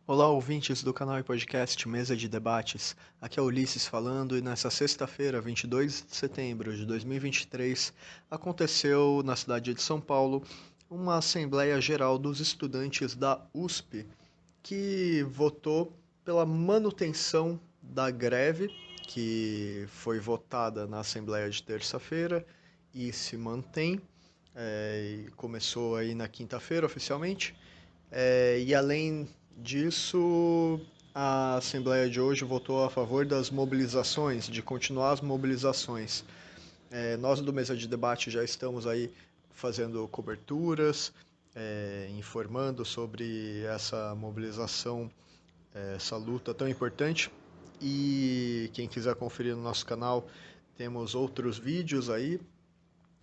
Olá, ouvintes do canal e podcast Mesa de Debates. Aqui é Ulisses falando e nessa sexta-feira, 22 de setembro de 2023, aconteceu na cidade de São Paulo uma Assembleia Geral dos Estudantes da USP que votou pela manutenção da greve que foi votada na Assembleia de terça-feira e se mantém. E começou aí na quinta-feira oficialmente. E além disso, a Assembleia de hoje votou a favor das mobilizações, de continuar as mobilizações. Nós do Mesa de Debate já estamos aí fazendo coberturas, informando sobre essa mobilização, essa luta tão importante. E quem quiser conferir no nosso canal, temos outros vídeos aí,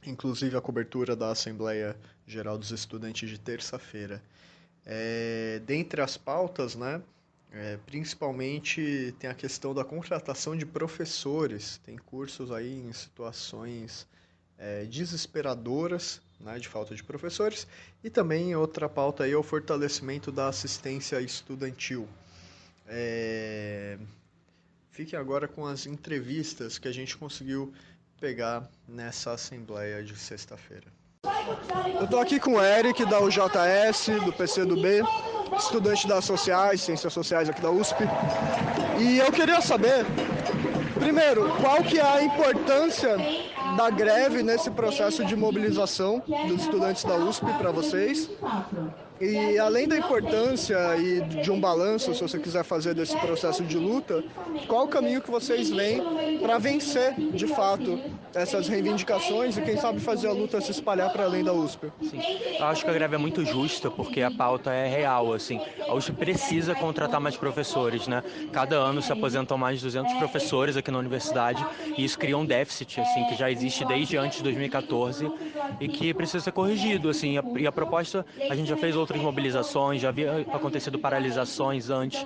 inclusive a cobertura da Assembleia Geral dos Estudantes de terça-feira. Dentre as pautas, né, principalmente tem a questão da contratação de professores. Tem cursos aí em situações desesperadoras, né, de falta de professores. E também outra pauta aí é o fortalecimento da assistência estudantil. Fiquem agora com as entrevistas que a gente conseguiu pegar nessa assembleia de sexta-feira. Eu estou aqui com o Eric, da UJS, do PCdoB, estudante das sociais, ciências sociais aqui da USP. E eu queria saber, primeiro, qual que é a importância da greve nesse processo de mobilização dos estudantes da USP para vocês? E além da importância e de um balanço, se você quiser fazer desse processo de luta, qual o caminho que vocês veem para vencer, de fato, essas reivindicações e quem sabe fazer a luta se espalhar para além da USP? Sim, eu acho que a greve é muito justa porque a pauta é real, assim. A USP precisa contratar mais professores, né? Cada ano se aposentam mais de 200 professores aqui na universidade e isso cria um déficit, assim, que já existe desde antes de 2014 e que precisa ser corrigido, assim. E a proposta, a gente já fez outras mobilizações, já havia acontecido paralisações antes,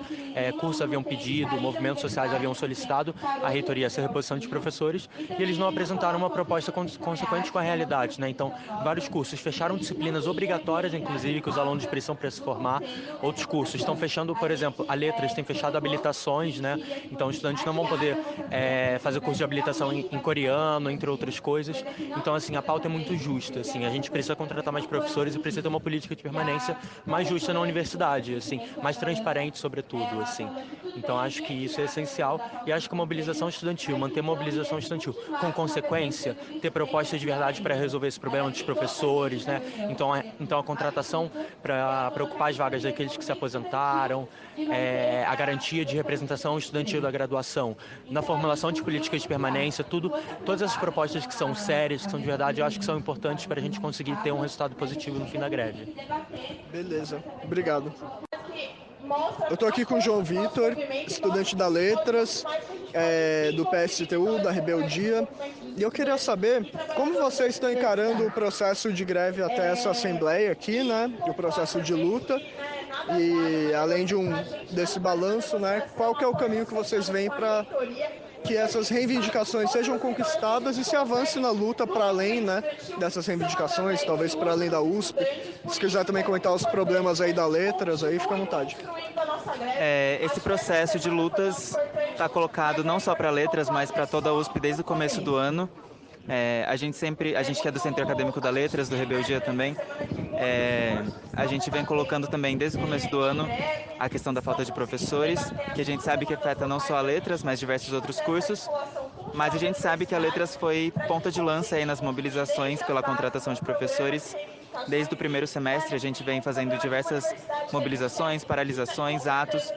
cursos haviam pedido, movimentos sociais haviam solicitado a reitoria essa reposição de professores e eles não apresentaram uma proposta consequente com a realidade, né? Então, vários cursos fecharam disciplinas obrigatórias, inclusive, que os alunos precisam para se formar. Outros cursos estão fechando, por exemplo, a Letras tem fechado habilitações, né? Então, os estudantes não vão poder fazer curso de habilitação em coreano, entre outras coisas. Então, assim, a pauta é muito justa, assim. A gente precisa contratar mais professores e precisa ter uma política de permanência mais justa na universidade, assim, mais transparente, sobretudo, assim. Então, acho que isso é essencial e acho que a mobilização estudantil, manter a mobilização estudantil com consequência, ter propostas de verdade para resolver esse problema dos professores, né? Então a contratação para ocupar as vagas daqueles que se aposentaram, a garantia de representação estudantil da graduação, na formulação de políticas de permanência, todas essas propostas que são sérias, que são de verdade, eu acho que são importantes para a gente conseguir ter um resultado positivo no fim da greve. Beleza, obrigado. Eu estou aqui com o João Vitor, estudante da Letras, do PSTU, da Rebeldia, e eu queria saber como vocês estão encarando o processo de greve até essa assembleia aqui, né, o processo de luta, e além desse balanço, né, qual que é o caminho que vocês veem para que essas reivindicações sejam conquistadas e se avance na luta para além, né, dessas reivindicações, talvez para além da USP. Se quiser também comentar os problemas aí da Letras, aí fica à vontade. Esse processo de lutas está colocado não só para Letras, mas para toda a USP desde o começo do ano. A gente que é do Centro Acadêmico da Letras, do Rebeldia também, a gente vem colocando também desde o começo do ano a questão da falta de professores, que a gente sabe que afeta não só a Letras, mas diversos outros cursos, mas a gente sabe que a Letras foi ponta de lança aí nas mobilizações pela contratação de professores. Desde o primeiro semestre a gente vem fazendo diversas mobilizações, paralisações, atos,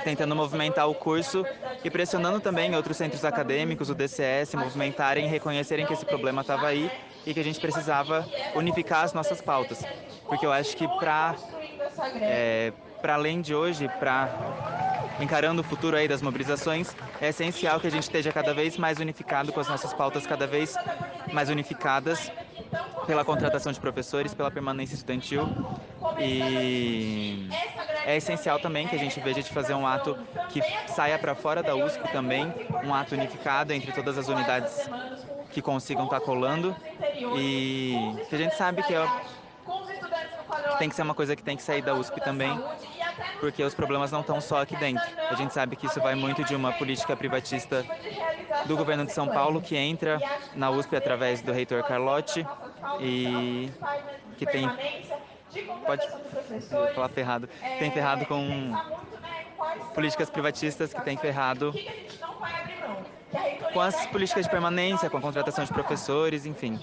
tentando movimentar o curso e pressionando também outros centros acadêmicos, o DCS, movimentarem e reconhecerem que esse problema estava aí e que a gente precisava unificar as nossas pautas. Porque eu acho que para além de hoje, encarando o futuro aí das mobilizações, é essencial que a gente esteja cada vez mais unificado, com as nossas pautas cada vez mais unificadas, pela contratação de professores, pela permanência estudantil. E é essencial também que a gente veja de fazer um ato que saia para fora da USP também, um ato unificado entre todas as unidades que consigam estar colando, e que a gente sabe que tem que ser uma coisa que tem que sair da USP também, porque os problemas não estão só aqui dentro. A gente sabe que isso vai muito de uma política privatista do governo de São Paulo, que entra na USP através do reitor Carlotti e que tem... Pode falar ferrado. Tem ferrado com políticas privatistas, que tem ferrado com as políticas de permanência, com a contratação de professores, enfim,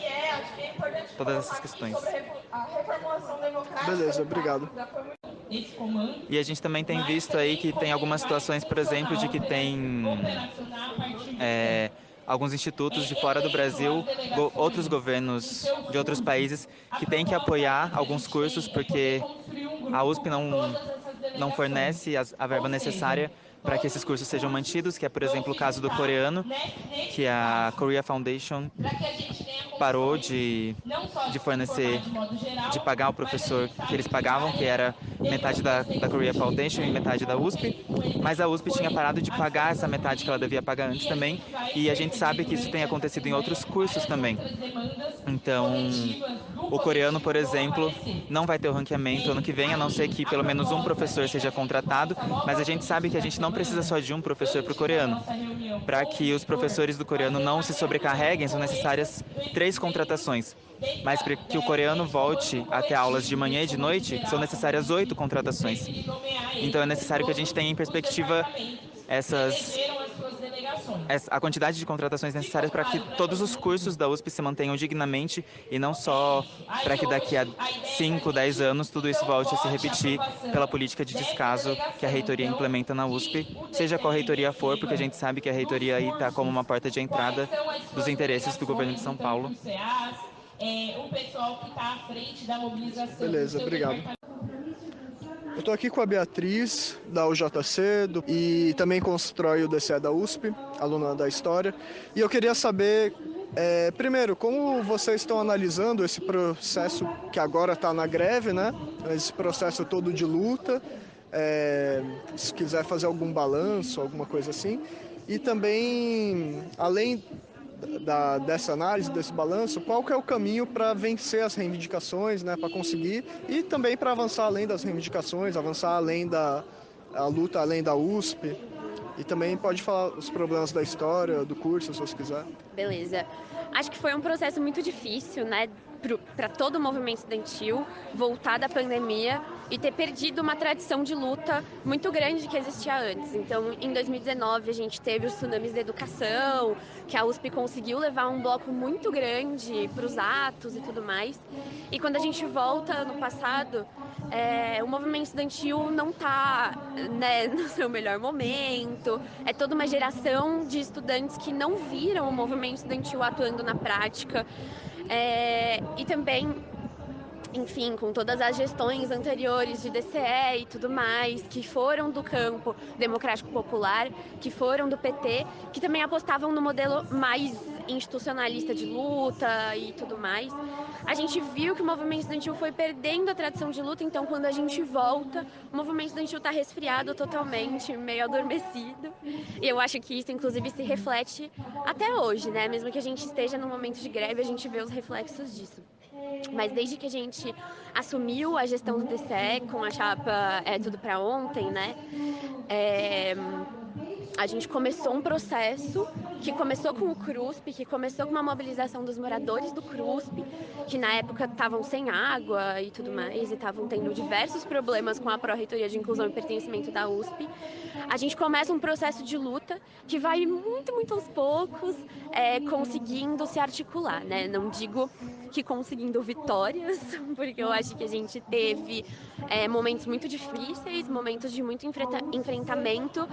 todas essas questões. Beleza, obrigado. E a gente também tem visto aí que tem algumas situações, por exemplo, de que tem alguns institutos de fora do Brasil, outros governos de outros países, que têm que apoiar alguns cursos porque a USP não fornece a verba necessária para que esses cursos sejam mantidos, que é, por exemplo, o caso do coreano, que a Korea Foundation parou de fornecer, de pagar o professor que eles pagavam, que era metade da Korea Foundation e metade da USP, mas a USP tinha parado de pagar essa metade que ela devia pagar antes também, e a gente sabe que isso tem acontecido em outros cursos também. Então, o coreano, por exemplo, não vai ter o ranqueamento ano que vem, a não ser que pelo menos um professor seja contratado, mas a gente sabe que a gente não precisa só de um professor para o coreano. Para que os professores do coreano não se sobrecarreguem, são necessárias 3 contratações. Mas para que o coreano volte a ter aulas de manhã e de noite, são necessárias 8 contratações. Então é necessário que a gente tenha em perspectiva a quantidade de contratações necessárias para que todos os cursos da USP se mantenham dignamente e não só para que daqui a 5, 10 anos tudo isso volte a se repetir pela política de descaso que a reitoria implementa na USP, seja qual reitoria for, porque a gente sabe que a reitoria aí está como uma porta de entrada dos interesses do governo de São Paulo. Beleza, obrigado. Eu estou aqui com a Beatriz, da UJC, e também constrói o DCE da USP, aluna da História. E eu queria saber, primeiro, como vocês estão analisando esse processo que agora está na greve, né? Esse processo todo de luta, se quiser fazer algum balanço, alguma coisa assim. E também, além dessa análise, desse balanço, qual que é o caminho para vencer as reivindicações, né, para conseguir, e também para avançar além das reivindicações, avançar além a luta além da USP, e também pode falar os problemas da história, do curso, se você quiser. Beleza. Acho que foi um processo muito difícil, né, para todo o movimento estudantil, voltar da pandemia e ter perdido uma tradição de luta muito grande que existia antes. Então, em 2019, a gente teve os tsunamis da educação, que a USP conseguiu levar um bloco muito grande para os atos e tudo mais. E quando a gente volta no passado, o movimento estudantil não está, né, no seu melhor momento. É toda uma geração de estudantes que não viram o movimento estudantil atuando na prática. E também, enfim, com todas as gestões anteriores de DCE e tudo mais, que foram do campo democrático popular, que foram do PT, que também apostavam no modelo mais institucionalista de luta e tudo mais, a gente viu que o movimento estudantil foi perdendo a tradição de luta. Então, quando a gente volta, o movimento estudantil está resfriado totalmente, meio adormecido. E eu acho que isso, inclusive, se reflete até hoje, né? Mesmo que a gente esteja num momento de greve, a gente vê os reflexos disso. Mas desde que a gente assumiu a gestão do DCE com a chapa Tudo Pra Ontem, né? A gente começou um processo que começou com o CRUSP, que começou com uma mobilização dos moradores do CRUSP, que na época estavam sem água e tudo mais, e estavam tendo diversos problemas com a Pró-Reitoria de Inclusão e Pertencimento da USP. A gente começa um processo de luta que vai muito, muito aos poucos, conseguindo se articular, né? Não digo que conseguindo vitórias, porque eu acho que a gente teve momentos muito difíceis, momentos de muito enfrentamento,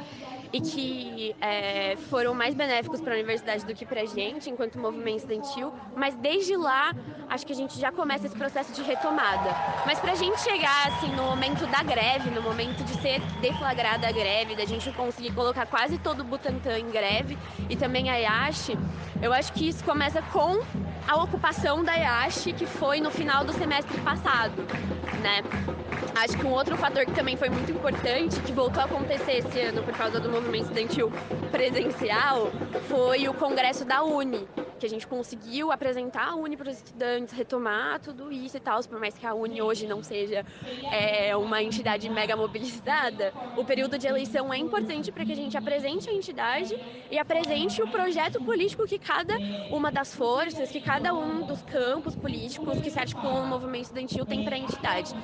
e que foram mais benéficos para a universidade do que para a gente, enquanto movimento estudantil, mas desde lá, acho que a gente já começa esse processo de retomada. Mas para a gente chegar assim, no momento da greve, no momento de ser deflagrada a greve, da gente conseguir colocar quase todo o Butantã em greve, e também a IASH, eu acho que isso começa com a ocupação da IASH, que foi no final do semestre passado, né? Acho que um outro fator que também foi muito importante, que voltou a acontecer esse ano por causa do movimento estudantil presencial, foi o congresso da UNE, que a gente conseguiu apresentar a Uni para os estudantes, retomar tudo isso e tal, por mais que a Uni hoje não seja uma entidade mega mobilizada, o período de eleição é importante para que a gente apresente a entidade e apresente o projeto político que cada uma das forças, que cada um dos campos políticos que se articulam no movimento estudantil tem para a entidade.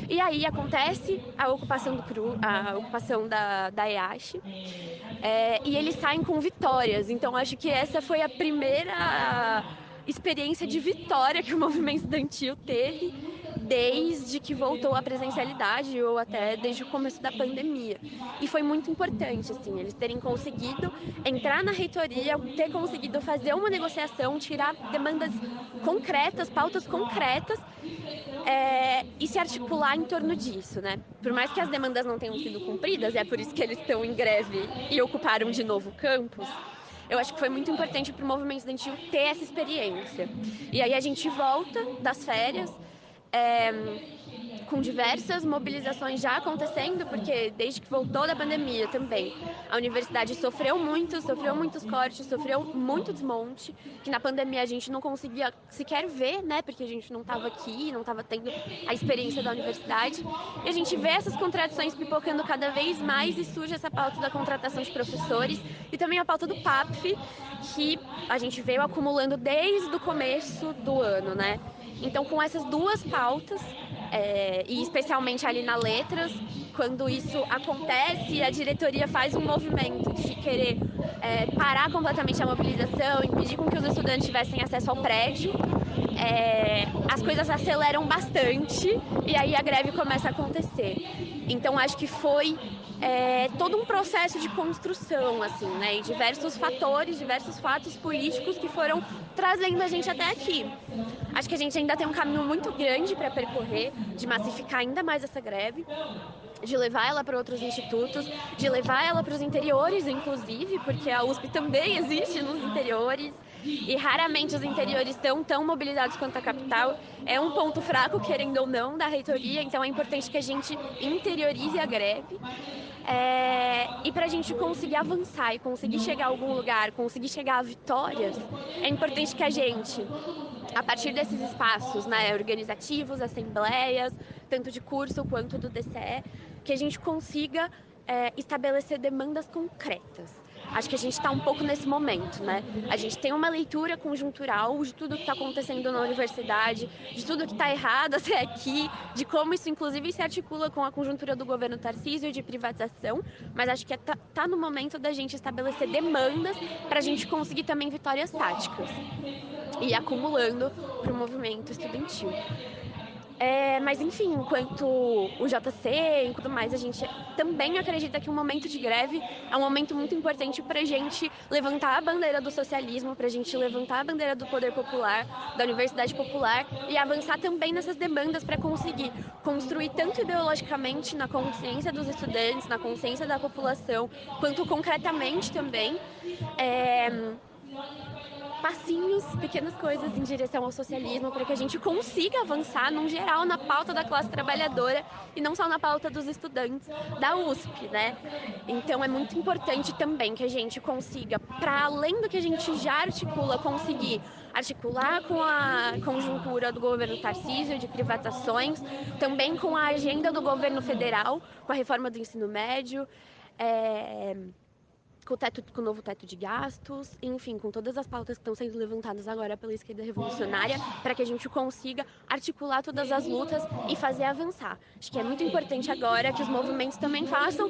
E aí acontece a ocupação da EASH, e eles saem com vitórias. Então acho que essa foi a primeira experiência de vitória que o movimento estudantil teve desde que voltou à presencialidade ou até desde o começo da pandemia. E foi muito importante, assim, eles terem conseguido entrar na reitoria, ter conseguido fazer uma negociação, tirar demandas concretas, pautas concretas, e se articular em torno disso, né? Por mais que as demandas não tenham sido cumpridas, é por isso que eles estão em greve e ocuparam de novo o campus, eu acho que foi muito importante para o movimento estudantil ter essa experiência. E aí a gente volta das férias, com diversas mobilizações já acontecendo, porque desde que voltou da pandemia também, a universidade sofreu muitos cortes, sofreu muito desmonte, que na pandemia a gente não conseguia sequer ver, né, porque a gente não estava aqui, não estava tendo a experiência da universidade, e a gente vê essas contradições pipocando cada vez mais e surge essa pauta da contratação de professores e também a pauta do PAPF, que a gente veio acumulando desde o começo do ano, né? Então, com essas duas pautas, e especialmente ali na Letras, quando isso acontece, a diretoria faz um movimento de querer parar completamente a mobilização, impedir com que os estudantes tivessem acesso ao prédio, as coisas aceleram bastante e aí a greve começa a acontecer. Então, acho que foi todo um processo de construção, assim, né? E diversos fatores, diversos fatos políticos que foram trazendo a gente até aqui. Acho que a gente ainda tem um caminho muito grande para percorrer, de massificar ainda mais essa greve, de levar ela para outros institutos, de levar ela para os interiores, inclusive, porque a USP também existe nos interiores e raramente os interiores estão tão mobilizados quanto a capital. É um ponto fraco, querendo ou não, da reitoria, então é importante que a gente interiorize a greve. E para a gente conseguir avançar e conseguir chegar a algum lugar, conseguir chegar a vitórias, é importante que a gente, a partir desses espaços, né, organizativos, assembleias, tanto de curso quanto do DCE, que a gente consiga estabelecer demandas concretas. Acho que a gente está um pouco nesse momento, né? A gente tem uma leitura conjuntural de tudo que está acontecendo na universidade, de tudo que está errado até aqui, de como isso inclusive se articula com a conjuntura do governo Tarcísio de privatização, mas acho que tá no momento da gente estabelecer demandas para a gente conseguir também vitórias táticas e acumulando para o movimento estudantil. Mas enfim, enquanto o JC, enquanto mais, a gente também acredita que um momento de greve é um momento muito importante para a gente levantar a bandeira do socialismo, para a gente levantar a bandeira do poder popular, da universidade popular e avançar também nessas demandas para conseguir construir tanto ideologicamente na consciência dos estudantes, na consciência da população, quanto concretamente também, passinhos, pequenas coisas em direção ao socialismo para que a gente consiga avançar, num geral, na pauta da classe trabalhadora e não só na pauta dos estudantes da USP, né? Então é muito importante também que a gente consiga, para além do que a gente já articula, conseguir articular com a conjuntura do governo Tarcísio de privatizações, também com a agenda do governo federal, com a reforma do ensino médio, com o novo teto de gastos, enfim, com todas as pautas que estão sendo levantadas agora pela esquerda revolucionária, para que a gente consiga articular todas as lutas e fazer avançar. Acho que é muito importante agora que os movimentos também façam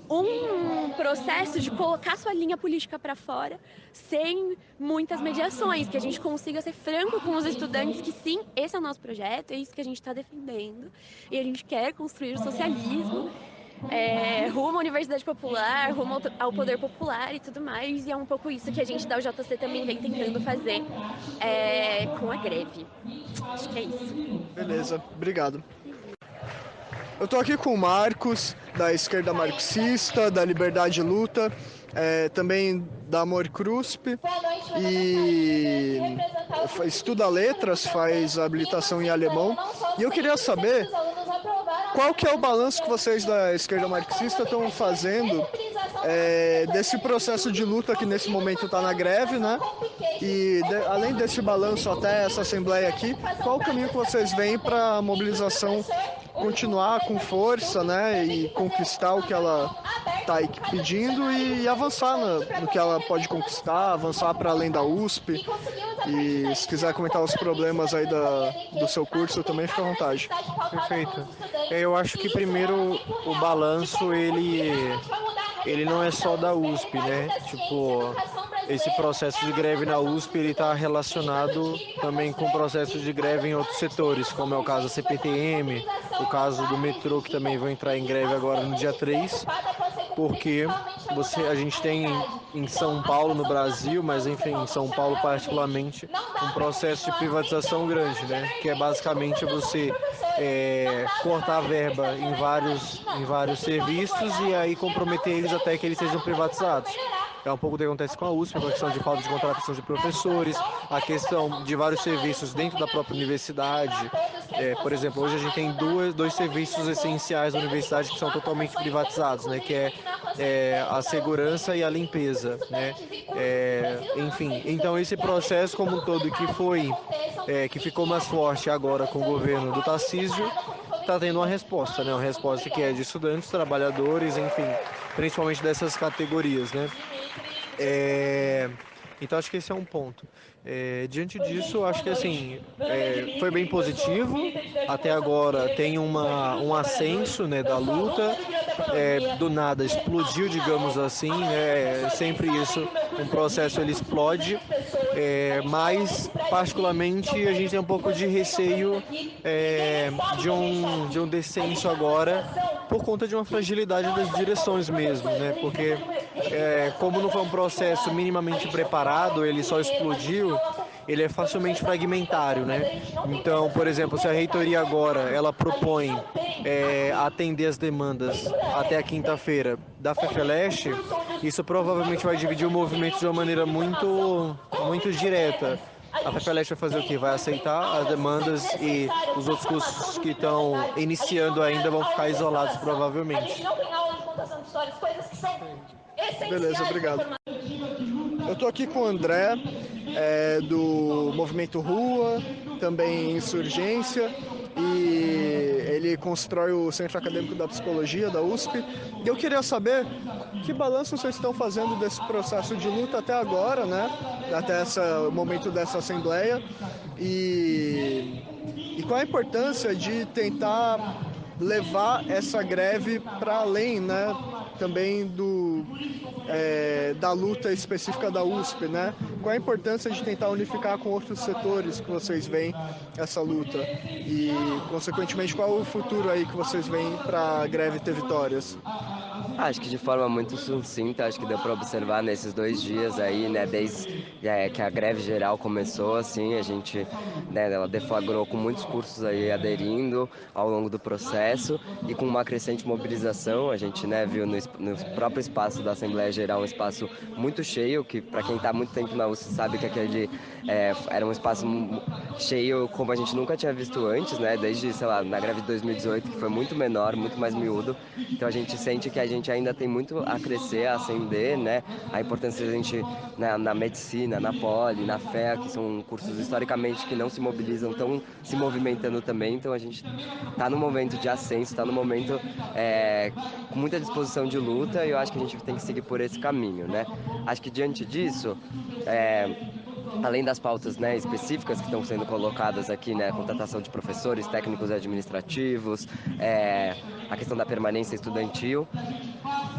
um processo de colocar sua linha política para fora, sem muitas mediações, que a gente consiga ser franco com os estudantes que sim, esse é o nosso projeto, é isso que a gente está defendendo, e a gente quer construir o socialismo, rumo à universidade popular, rumo ao poder popular e tudo mais, e é um pouco isso que a gente da UJC também vem tentando fazer com a greve. Acho que é isso. Beleza, obrigado. Eu tô aqui com o Marcos, da esquerda marxista, da Liberdade Luta, também da Amor CRUSP, e estuda letras, faz habilitação em alemão, e eu queria saber qual que é o balanço que vocês da esquerda marxista estão fazendo desse processo de luta que nesse momento está na greve, né? E além desse balanço até essa assembleia aqui, qual o caminho que vocês veem para a mobilização continuar com força, né? E conquistar o que ela está pedindo e avançar no que ela pode conquistar, avançar para além da USP. E se quiser comentar os problemas aí do seu curso também, fica à vontade. Perfeito. Eu acho que primeiro o balanço ele não é só da USP, né? Tipo, esse processo de greve na USP ele está relacionado também com processos de greve em outros setores, como é o caso da CPTM, o caso do metrô, que também vai entrar em greve agora no dia 3, porque a gente tem em São Paulo, no Brasil, mas enfim, em São Paulo particularmente, um processo de privatização grande, né? Que é basicamente você cortar a verba em vários serviços e aí comprometer eles até que eles sejam privatizados. É um pouco o que acontece com a USP, a questão de falta de contratação de professores, a questão de vários serviços dentro da própria universidade. Por exemplo, hoje a gente tem dois serviços essenciais da universidade que são totalmente privatizados, né? Que é a segurança e a limpeza, né? Enfim, então esse processo como um todo que ficou mais forte agora com o governo do Tarcísio, está tendo uma resposta, né? Uma resposta que é de estudantes, trabalhadores, enfim, principalmente dessas categorias, né? Então acho que esse é um ponto. Diante disso, acho que assim, foi bem positivo. Até agora tem um ascenso, né, da luta. Do nada explodiu, digamos assim. Sempre isso, um processo ele explode. Mas particularmente a gente tem um pouco de receio de um descenso agora por conta de uma fragilidade das direções mesmo, né? Porque como não foi um processo minimamente preparado, ele só explodiu, ele é facilmente fragmentário, né? Então, por exemplo, se a reitoria agora ela propõe atender as demandas até a quinta-feira da FEFELESH, isso provavelmente vai dividir o movimento de uma maneira muito, muito direta. A FEFELESH vai fazer o quê? Vai aceitar as demandas e os outros cursos que estão iniciando ainda vão ficar isolados provavelmente. Beleza, obrigado. Eu estou aqui com o André, do Movimento Rua, também Insurgência, e ele constrói o Centro Acadêmico da Psicologia da USP. E eu queria saber que balanço vocês estão fazendo desse processo de luta até agora, né? Até o momento dessa assembleia. E qual a importância de tentar levar essa greve para além, né? Também da luta específica da USP, né? Qual a importância de tentar unificar com outros setores que vocês veem essa luta? E, consequentemente, qual o futuro aí que vocês veem para a greve ter vitórias? Acho que de forma muito sucinta, acho que deu para observar nesses 2 dias aí, né, desde que a greve geral começou, assim, a gente, né, ela deflagrou com muitos cursos aí aderindo ao longo do processo e com uma crescente mobilização. A gente, né, viu no próprio espaço da Assembleia Geral um espaço muito cheio, que para quem está muito tempo na USP sabe que aquele era um espaço cheio como a gente nunca tinha visto antes, né, desde, sei lá, na greve de 2018, que foi muito menor, muito mais miúdo. Então a gente sente que a gente ainda tem muito a crescer, a ascender, né? A importância da gente na medicina, na poli, na FEA, que são cursos historicamente que não se mobilizam, estão se movimentando também. Então a gente está no momento de ascenso, está no momento com muita disposição de luta, e eu acho que a gente tem que seguir por esse caminho, né? Acho que diante disso, além das pautas, né, específicas que estão sendo colocadas aqui, né, a contratação de professores, técnicos administrativos, a questão da permanência estudantil,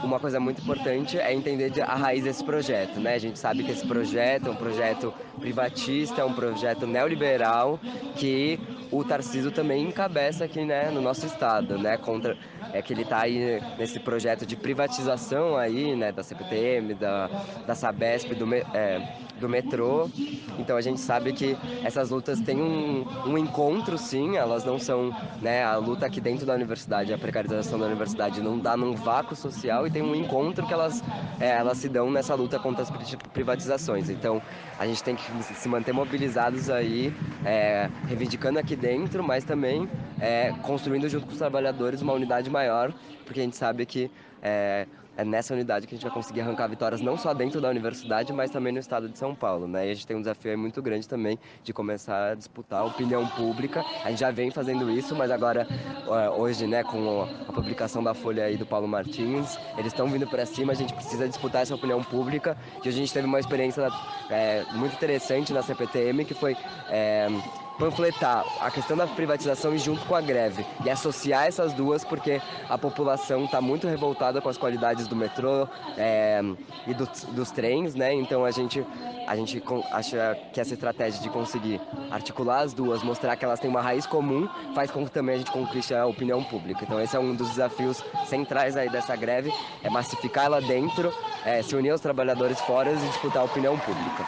uma coisa muito importante é entender a raiz desse projeto, né? A gente sabe que esse projeto é um projeto privatista, é um projeto neoliberal que o Tarcísio também encabeça aqui, né, no nosso estado, né? Que ele está aí nesse projeto de privatização aí, né, da CPTM, da Sabesp, do metrô. Então a gente sabe que essas lutas têm um encontro, sim, elas não são, né, a luta aqui dentro da universidade, a precarização da universidade não dá num vácuo social, e tem um encontro que elas se dão nessa luta contra as privatizações. Então a gente tem que se manter mobilizados aí, reivindicando aqui dentro, mas também construindo junto com os trabalhadores uma unidade maior, porque a gente sabe que é nessa unidade que a gente vai conseguir arrancar vitórias não só dentro da universidade, mas também no estado de São Paulo, né? E a gente tem um desafio aí muito grande também de começar a disputar a opinião pública. A gente já vem fazendo isso, mas agora, hoje, né, com a publicação da Folha aí do Paulo Martins, eles estão vindo para cima, a gente precisa disputar essa opinião pública. E a gente teve uma experiência muito interessante na CPTM, que foi panfletar a questão da privatização e junto com a greve e associar essas duas, porque a população está muito revoltada com as qualidades do metrô e dos trens, né? Então a gente acha que essa estratégia de conseguir articular as duas, mostrar que elas têm uma raiz comum, faz com que também a gente conquiste a opinião pública. Então esse é um dos desafios centrais aí dessa greve, é massificar ela dentro, se unir aos trabalhadores fora e disputar a opinião pública.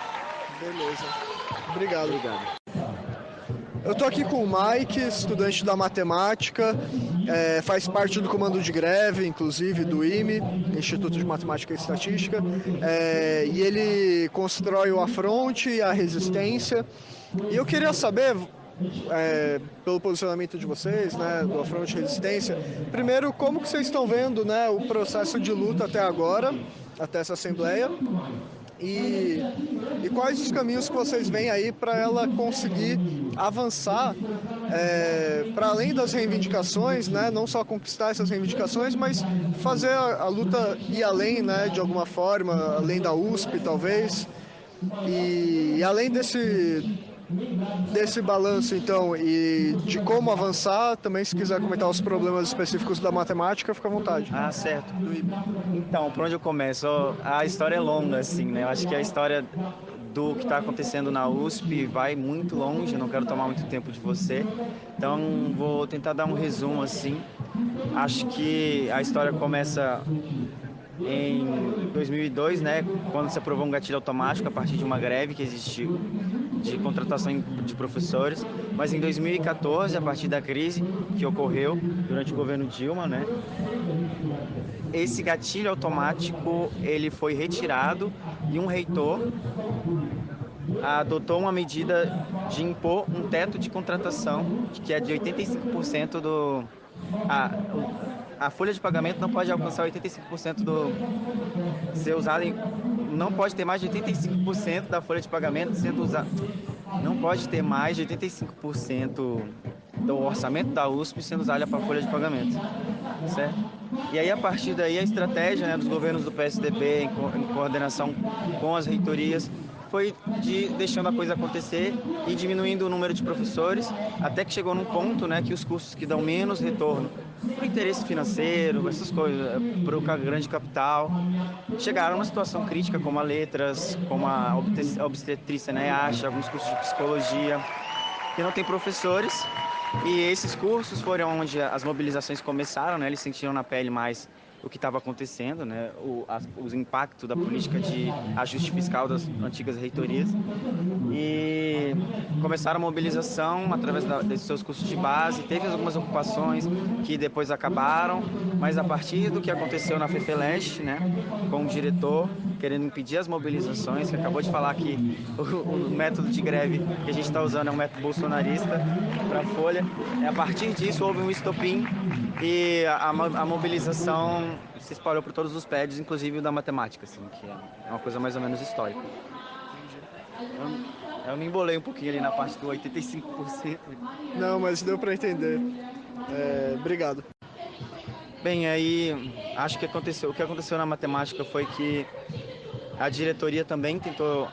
Beleza. Obrigado. Eu tô aqui com o Mike, estudante da matemática, faz parte do comando de greve, inclusive do IME, Instituto de Matemática e Estatística, e ele constrói o Afronte e a Resistência. E eu queria saber, pelo posicionamento de vocês, né, do Afronte e Resistência, primeiro, como que vocês estão vendo, né, o processo de luta até agora, até essa assembleia, e quais os caminhos que vocês veem aí para ela conseguir avançar para além das reivindicações, né? Não só conquistar essas reivindicações, mas fazer a luta ir além, né? De alguma forma, além da USP, talvez. E além desse balanço, então, e de como avançar, também se quiser comentar os problemas específicos da matemática, fica à vontade. Ah, certo. Então, por onde eu começo? A história é longa, assim, né? Eu acho que a história do que está acontecendo na USP vai muito longe, não quero tomar muito tempo de você, então vou tentar dar um resumo, assim. Acho que a história começa em 2002, né, quando se aprovou um gatilho automático a partir de uma greve que existiu de contratação de professores, mas em 2014, a partir da crise que ocorreu durante o governo Dilma, né, esse gatilho automático ele foi retirado e um reitor adotou uma medida de impor um teto de contratação que é de 85% do... A folha de pagamento não pode alcançar 85% do... ser usada em... Não pode ter mais de 85% da folha de pagamento sendo usada... Não pode ter mais de 85% do orçamento da USP sendo usada para a folha de pagamento, certo? E aí, a partir daí, a estratégia, né, dos governos do PSDB, em coordenação com as reitorias, foi deixando a coisa acontecer e diminuindo o número de professores, até que chegou num ponto, né, que os cursos que dão menos retorno por interesse financeiro, essas coisas, para o grande capital, chegaram numa situação crítica, como a letras, como a obstetrícia, né, alguns cursos de psicologia, que não tem professores. E esses cursos foram onde as mobilizações começaram, né, eles sentiram na pele mais o que estava acontecendo, né, os impactos da política de ajuste fiscal das antigas reitorias, e começaram a mobilização através desses seus cursos de base. Teve algumas ocupações que depois acabaram, mas a partir do que aconteceu na FEFELESH, né, com o diretor querendo impedir as mobilizações, que acabou de falar que o método de greve que a gente está usando é um método bolsonarista para a Folha, a partir disso houve um estopim e a mobilização se espalhou por todos os prédios, inclusive o da matemática, assim, que é uma coisa mais ou menos histórica. Eu me embolei um pouquinho ali na parte do 85%. Não, mas deu para entender. Obrigado. Bem, aí acho que o que aconteceu na matemática foi que a diretoria também tentou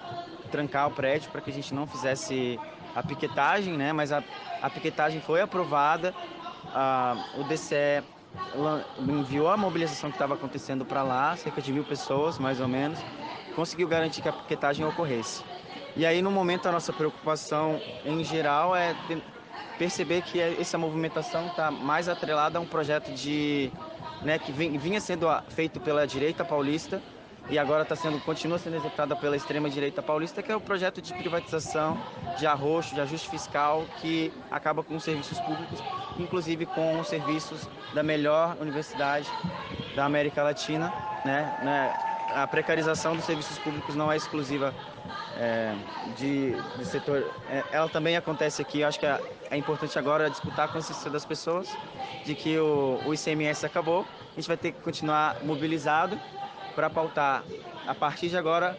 trancar o prédio para que a gente não fizesse a piquetagem, né? Mas a piquetagem foi aprovada, o DCE enviou a mobilização que estava acontecendo para lá, cerca de 1.000 pessoas, mais ou menos, conseguiu garantir que a piquetagem ocorresse. E aí, no momento, a nossa preocupação, em geral, é perceber que essa movimentação está mais atrelada a um projeto né, que vinha sendo feito pela direita paulista e agora continua sendo executada pela extrema-direita paulista, que é o projeto de privatização, de arroxo, de ajuste fiscal, que acaba com os serviços públicos, inclusive com os serviços da melhor universidade da América Latina, né? A precarização dos serviços públicos não é exclusiva de setor, ela também acontece aqui. Eu acho que é importante agora disputar a consciência das pessoas de que o ICMS acabou. A gente vai ter que continuar mobilizado para pautar, a partir de agora,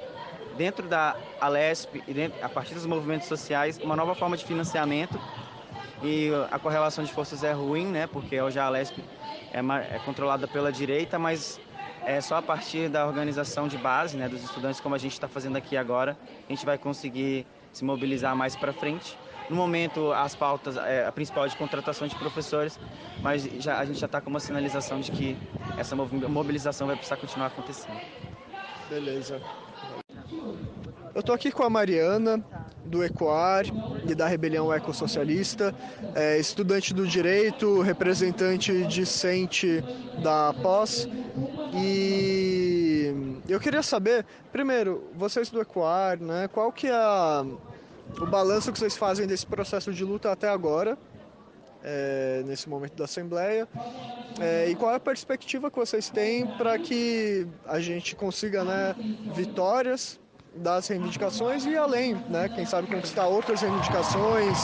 dentro da Alesp e a partir dos movimentos sociais, uma nova forma de financiamento. E a correlação de forças é ruim, né? Porque hoje a Alesp é controlada pela direita, mas é só a partir da organização de base, né, dos estudantes, como a gente está fazendo aqui agora, a gente vai conseguir se mobilizar mais para frente. No momento, as pautas, a principal é de contratação de professores, mas a gente já está com uma sinalização de que essa mobilização vai precisar continuar acontecendo. Beleza. Eu estou aqui com a Mariana, do ECOAR e da Rebelião Ecossocialista, estudante do Direito, representante discente da POS. E eu queria saber, primeiro, vocês do ECOAR, né, qual que é o balanço que vocês fazem desse processo de luta até agora, nesse momento da Assembleia, e qual é a perspectiva que vocês têm para que a gente consiga, né, vitórias das reivindicações e além, né, quem sabe conquistar outras reivindicações,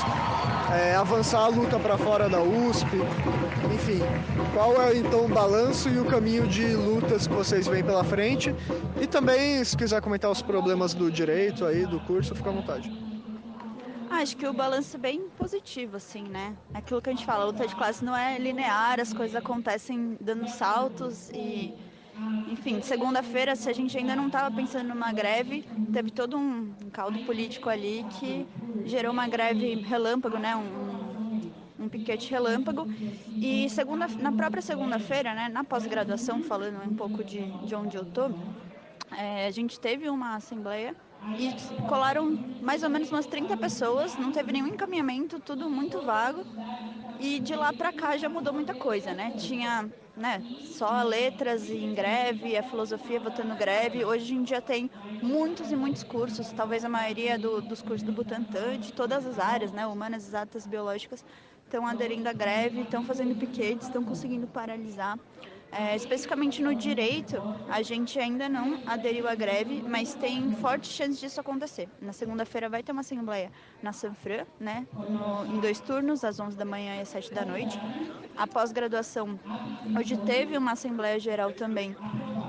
avançar a luta para fora da USP, enfim, qual é então o balanço e o caminho de lutas que vocês veem pela frente, e também se quiser comentar os problemas do direito aí, do curso, fica à vontade. Acho que o balanço é bem positivo, assim, né? Aquilo que a gente fala, a luta de classe não é linear, as coisas acontecem dando saltos e... Enfim, segunda-feira, se a gente ainda não estava pensando numa greve, teve todo um caldo político ali que gerou uma greve relâmpago, né? Um piquete relâmpago. E na própria segunda-feira, né? Na pós-graduação, falando um pouco de onde eu tô, a gente teve uma assembleia e colaram mais ou menos umas 30 pessoas, não teve nenhum encaminhamento, tudo muito vago. E de lá para cá já mudou muita coisa, né? Tinha, né, só letras em greve, a filosofia votando greve. Hoje em dia tem muitos e muitos cursos, talvez a maioria dos cursos do Butantan, de todas as áreas, né? Humanas, exatas, biológicas, estão aderindo à greve, estão fazendo piquetes, estão conseguindo paralisar. Especificamente no direito, a gente ainda não aderiu à greve, mas tem forte chance disso acontecer. Na segunda-feira vai ter uma assembleia na Sanfran, né, em 2 turnos, às 11 da manhã e às 7 da noite. A pós-graduação, hoje teve uma assembleia geral também,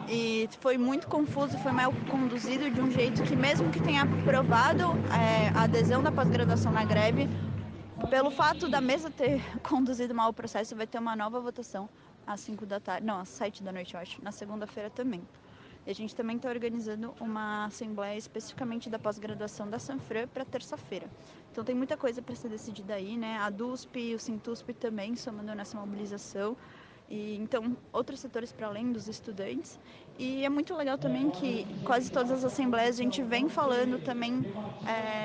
e foi muito confuso, foi mal conduzido de um jeito que, mesmo que tenha aprovado a adesão da pós-graduação na greve, pelo fato da mesa ter conduzido mal o processo, vai ter uma nova votação às 5 da tarde, não, às 7 da noite, eu acho, na segunda-feira também. E a gente também está organizando uma assembleia especificamente da pós-graduação da Sanfran para terça-feira. Então tem muita coisa para ser decidida aí, né? A DUSP e o Sintusp também somando nessa mobilização. E, então, outros setores para além dos estudantes. E é muito legal também que quase todas as assembleias a gente vem falando também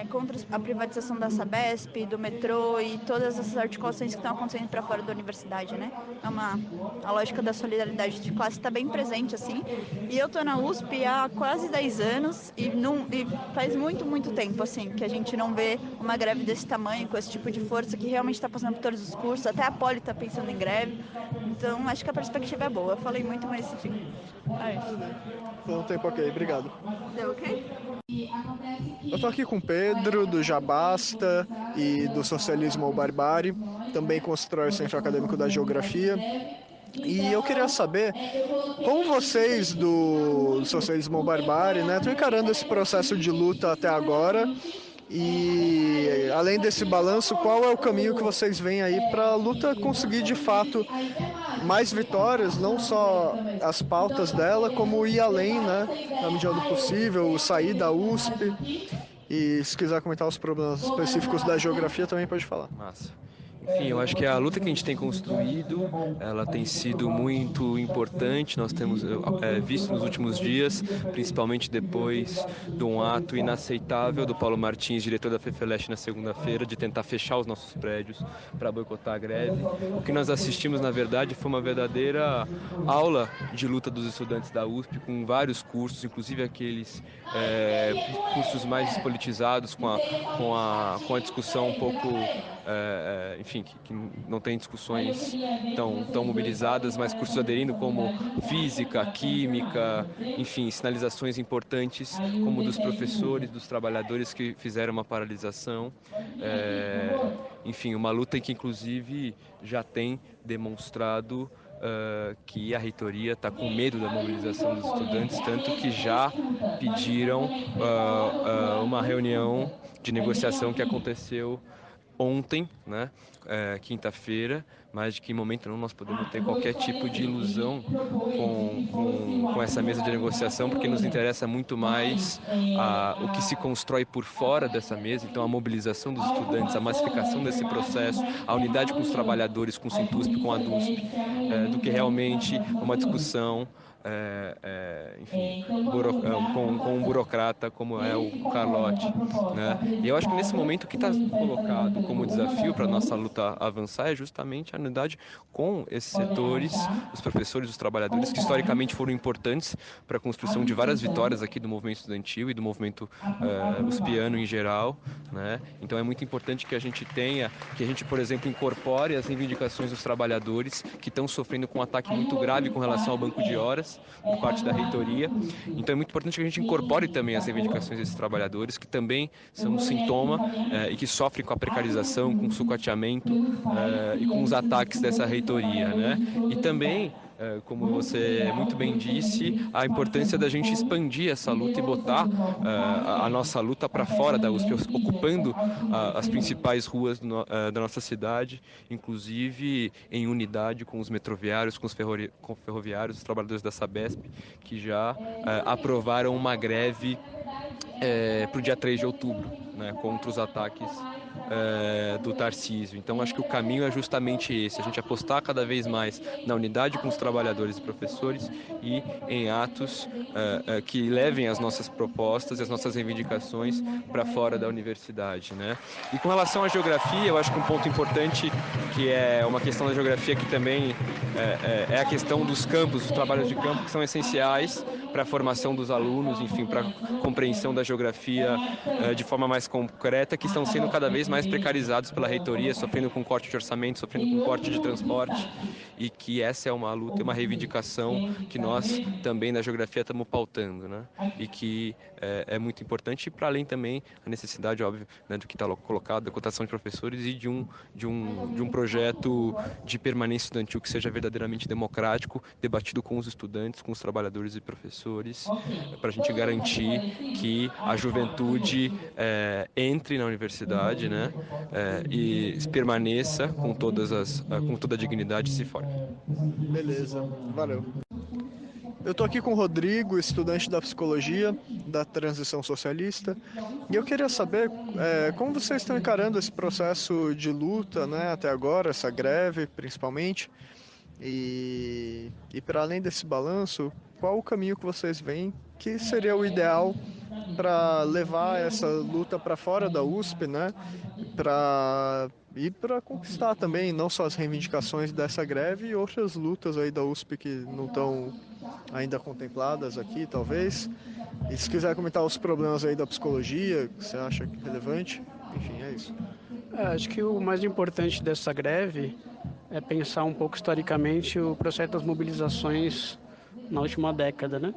contra a privatização da Sabesp, do metrô e todas essas articulações que estão acontecendo para fora da universidade, né? A lógica da solidariedade de classe está bem presente, assim. E eu estou na USP há quase 10 anos e faz muito, muito tempo, assim, que a gente não vê uma greve desse tamanho, com esse tipo de força, que realmente está passando por todos os cursos. Até a Poli está pensando em greve. Então, acho que a perspectiva é boa. Eu falei muito, mas enfim. Foi um tempo ok, obrigado. Deu ok? Eu tô aqui com o Pedro, do Jabasta e do Socialismo ou Barbárie, também consultor do Centro Acadêmico da Geografia. E eu queria saber como vocês do Socialismo ou Barbárie, né, estão encarando esse processo de luta até agora. E além desse balanço, qual é o caminho que vocês veem aí para a luta conseguir de fato mais vitórias, não só as pautas dela, como ir além, né, na medida do possível, sair da USP. E se quiser comentar os problemas específicos da geografia também pode falar. Massa. Enfim, eu acho que a luta que a gente tem construído, ela tem sido muito importante. Nós temos visto nos últimos dias, principalmente depois de um ato inaceitável do Paulo Martins, diretor da FEFELESH, na segunda-feira, de tentar fechar os nossos prédios para boicotar a greve. O que nós assistimos, na verdade, foi uma verdadeira aula de luta dos estudantes da USP, com vários cursos, inclusive aqueles cursos mais politizados, com a discussão um pouco, enfim, enfim, que não tem discussões tão mobilizadas, mas cursos aderindo como física, química, enfim, sinalizações importantes como dos professores, dos trabalhadores que fizeram uma paralisação. Enfim, uma luta que inclusive já tem demonstrado que a reitoria está com medo da mobilização dos estudantes, tanto que já pediram uma reunião de negociação que aconteceu ontem, né, quinta-feira, mas de que em momento não nós podemos ter qualquer tipo de ilusão com essa mesa de negociação, porque nos interessa muito mais o que se constrói por fora dessa mesa, então a mobilização dos estudantes, a massificação desse processo, a unidade com os trabalhadores, com o Sintusp, com a DUSP, do que realmente uma discussão enfim, com um burocrata como é o Carlotti, né? E eu acho que nesse momento o que está colocado como desafio para a nossa luta avançar é justamente a unidade com esses setores, os professores, os trabalhadores, que historicamente foram importantes para a construção de várias vitórias aqui do movimento estudantil e do movimento uspiano em geral, né? Então é muito importante que a gente por exemplo, incorpore as reivindicações dos trabalhadores que estão sofrendo com um ataque muito grave com relação ao banco de horas por parte da reitoria. Então é muito importante que a gente incorpore também as reivindicações desses trabalhadores, que também são um sintoma e que sofrem com a precarização, com o sucateamento e com os ataques dessa reitoria, né? E também, como você muito bem disse, a importância da gente expandir essa luta e botar a nossa luta para fora da USP, ocupando as principais ruas da nossa cidade, inclusive em unidade com os metroviários, com os ferroviários, os trabalhadores da Sabesp, que já aprovaram uma greve para o dia 3 de outubro, né, contra os ataques do Tarcísio. Então acho que o caminho é justamente esse, a gente apostar cada vez mais na unidade com os trabalhadores e professores e em atos que levem as nossas propostas e as nossas reivindicações para fora da universidade, né? E com relação à geografia, eu acho que um ponto importante, que é uma questão da geografia que também é a questão dos campos, dos trabalhos de campo, que são essenciais para a formação dos alunos, enfim, para a compreensão da geografia de forma mais concreta, que estão sendo cada vez mais precarizados pela reitoria, sofrendo com corte de orçamento, sofrendo com corte de transporte, e que essa é uma luta e uma reivindicação que nós também na geografia estamos pautando, né? E que é muito importante, e para além também a necessidade, óbvio, né, do que está colocado, da cotação de professores e de um projeto de permanência estudantil que seja verdadeiramente democrático, debatido com os estudantes, com os trabalhadores e professores, para a gente garantir que a juventude entre na universidade, né, e permaneça com toda a dignidade e se forme. Beleza, valeu. Eu estou aqui com o Rodrigo, estudante da Psicologia, da Transição Socialista, e eu queria saber como vocês estão encarando esse processo de luta, né, até agora, essa greve principalmente, e para além desse balanço, qual o caminho que vocês veem que seria o ideal para levar essa luta para fora da USP, né, para conquistar também não só as reivindicações dessa greve e outras lutas aí da USP que não estão ainda contempladas aqui, talvez. E se quiser comentar os problemas aí da psicologia, que você acha relevante, enfim, é isso. Acho que o mais importante dessa greve é pensar um pouco historicamente o processo das mobilizações na última década, né?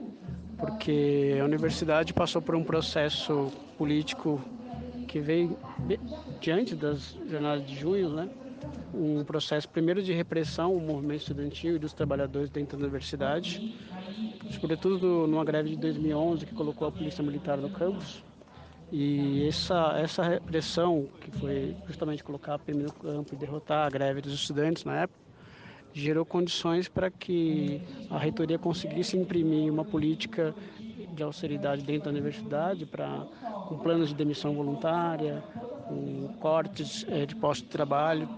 Porque a universidade passou por um processo político que veio diante das jornadas de junho, né? Um processo primeiro de repressão ao movimento estudantil e dos trabalhadores dentro da universidade, sobretudo numa greve de 2011 que colocou a polícia militar no campus. E essa repressão, que foi justamente colocar a PM no campo e derrotar a greve dos estudantes na época, gerou condições para que a reitoria conseguisse imprimir uma política de austeridade dentro da universidade, com planos de demissão voluntária, com cortes de postos de trabalho.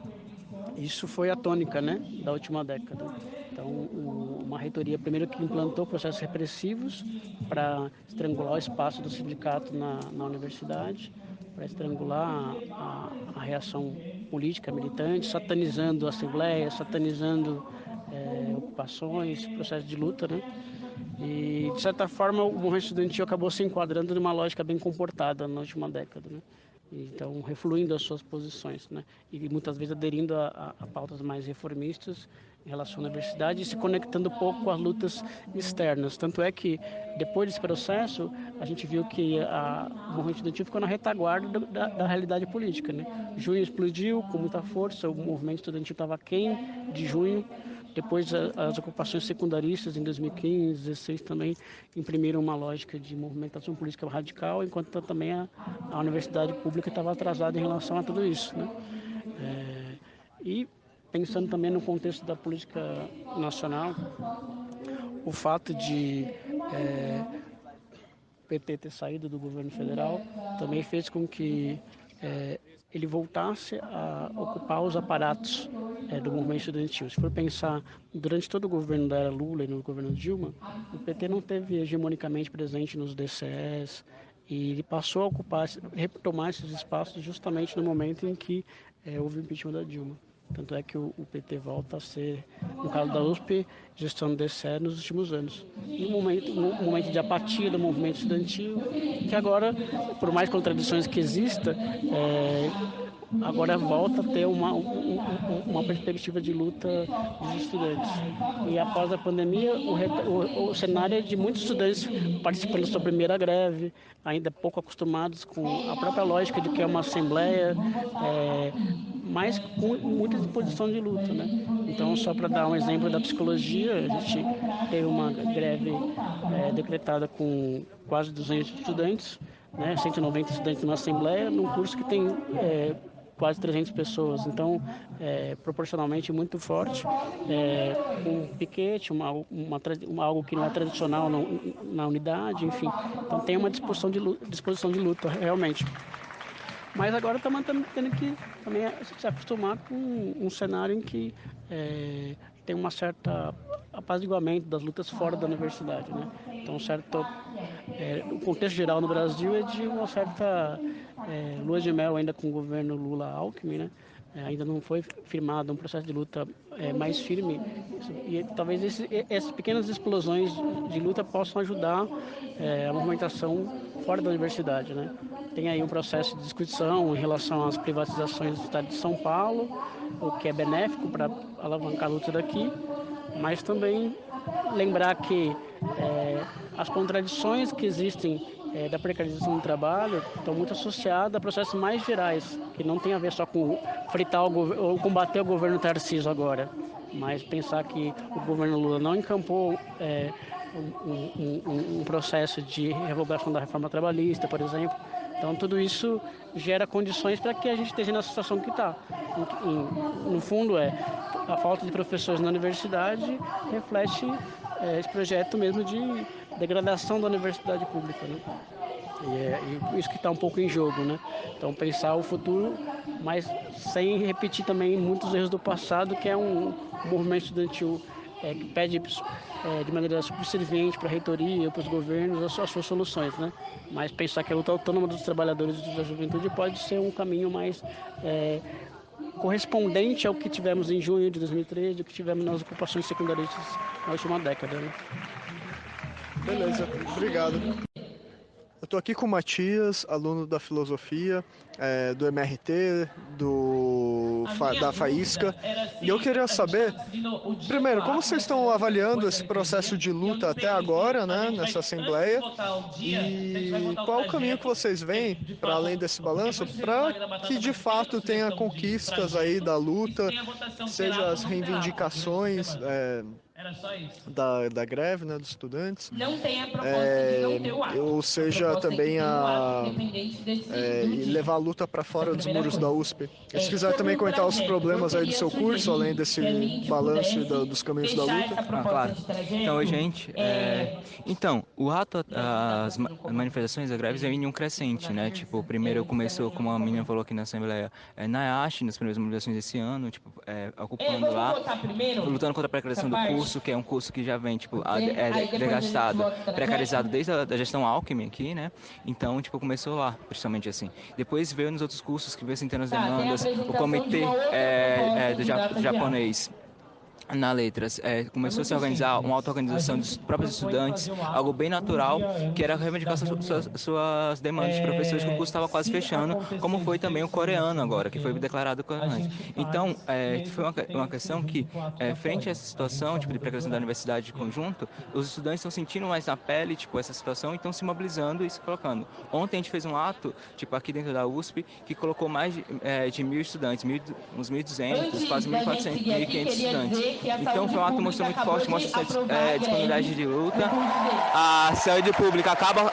Isso foi a tônica, né, da última década. Então, uma reitoria primeiro que implantou processos repressivos para estrangular o espaço do sindicato na universidade, para estrangular a reação política militante, satanizando a Assembleia, satanizando ocupações, processo de luta, né? E, de certa forma, o movimento estudantil acabou se enquadrando numa lógica bem comportada na última década, né? então refluindo as suas posições, né? E muitas vezes aderindo a pautas mais reformistas em relação à universidade e se conectando um pouco com as lutas externas. Tanto é que, depois desse processo, a gente viu que o movimento estudantil ficou na retaguarda da realidade política, né? Junho explodiu com muita força, o movimento estudantil estava aquém de junho. Depois, as ocupações secundaristas em 2015, 2016 também imprimiram uma lógica de movimentação política radical, enquanto também a universidade pública estava atrasada em relação a tudo isso, né? E pensando também no contexto da política nacional, o fato de o PT ter saído do governo federal também fez com que ele voltasse a ocupar os aparatos do movimento estudantil. Se for pensar, durante todo o governo da era Lula e no governo Dilma, o PT não teve hegemonicamente presente nos DCEs e ele passou a retomar esses espaços justamente no momento em que houve o impeachment da Dilma. Tanto é que o PT volta a ser, no caso da USP, gestão do DCE nos últimos anos. E um momento de apatia do movimento estudantil, que agora, por mais contradições que exista, agora volta a ter uma perspectiva de luta dos estudantes. E após a pandemia, o cenário é de muitos estudantes participando da sua primeira greve, ainda pouco acostumados com a própria lógica de que é uma assembleia, mas com muita disposição de luta, né? Então, só para dar um exemplo da psicologia, a gente teve uma greve decretada com quase 200 estudantes, né? 190 estudantes na assembleia, num curso que tem quase 300 pessoas, então proporcionalmente muito forte, um piquete, algo que não é tradicional na unidade, enfim. Então tem uma disposição de luta realmente. Mas agora estamos tendo que também se acostumar com um cenário em que tem uma certa apaziguamento das lutas fora da universidade, né? Então, o contexto geral no Brasil é de uma certa lua de mel ainda com o governo Lula-Alckmin, né? Ainda não foi firmado um processo de luta mais firme e talvez essas pequenas explosões de luta possam ajudar a movimentação fora da universidade, né? Tem aí um processo de discussão em relação às privatizações do estado de São Paulo, o que é benéfico para alavancar a luta daqui, mas também lembrar que as contradições que existem da precarização do trabalho estão muito associadas a processos mais gerais, que não tem a ver só com fritar ou combater o governo Tarcísio agora, mas pensar que o governo Lula não encampou um processo de revogação da reforma trabalhista, por exemplo. Então, tudo isso gera condições para que a gente esteja na situação que está. No fundo, a falta de professores na universidade reflete esse projeto mesmo de degradação da universidade pública, né? E isso que está um pouco em jogo, né? Então, pensar o futuro, mas sem repetir também muitos erros do passado, que é um movimento estudantil que pede de maneira subserviente para a reitoria, para os governos, as suas soluções, né? Mas pensar que a luta autônoma dos trabalhadores e da juventude pode ser um caminho mais correspondente ao que tivemos em junho de 2013, o que tivemos nas ocupações secundaristas na última década, né? Beleza, obrigado. Eu estou aqui com o Matias, aluno da filosofia, do MRT, da Faísca, e eu queria saber, primeiro, como vocês estão avaliando esse processo de luta até agora, né, nessa Assembleia, e qual o caminho que vocês veem, para além desse balanço, para que de fato tenha conquistas aí da luta, seja as reivindicações da greve, né, dos estudantes, ou seja, também levar a luta para fora dos muros da USP. E se quiser também comentar os problemas aí do seu curso, além desse balanço dos caminhos da luta. Claro. Então, oi, gente. O ato, as manifestações, as greves, é em um crescente, né? Tipo, primeiro começou, como a menina falou aqui na Assembleia, na ASH, nas primeiras mobilizações desse ano, tipo, ocupando lá, lutando contra a precarização do curso, que é um curso que já vem, tipo, desgastado, precarizado desde a gestão Alckmin aqui, né? Então, tipo, começou lá, principalmente assim. Depois veio nos outros cursos que veio sentindo as demandas, o comitê do japonês na Letras, começou a se organizar uma auto-organização dos próprios estudantes, algo bem natural, que era reivindicar suas demandas de professores, que o curso estava quase fechando, como foi também o coreano agora, que foi declarado coreano. Então, foi uma questão que, frente a essa situação, tipo, de precarização da universidade de conjunto, os estudantes estão sentindo mais na pele, tipo, essa situação, e estão se mobilizando e se colocando. Ontem a gente fez um ato, tipo, aqui dentro da USP, que colocou mais de 1.000 estudantes, uns 1.200, quase 1.400, 1.500 estudantes. Então foi um ato mostrando muito forte, mostra essa disponibilidade de luta. A saúde pública acaba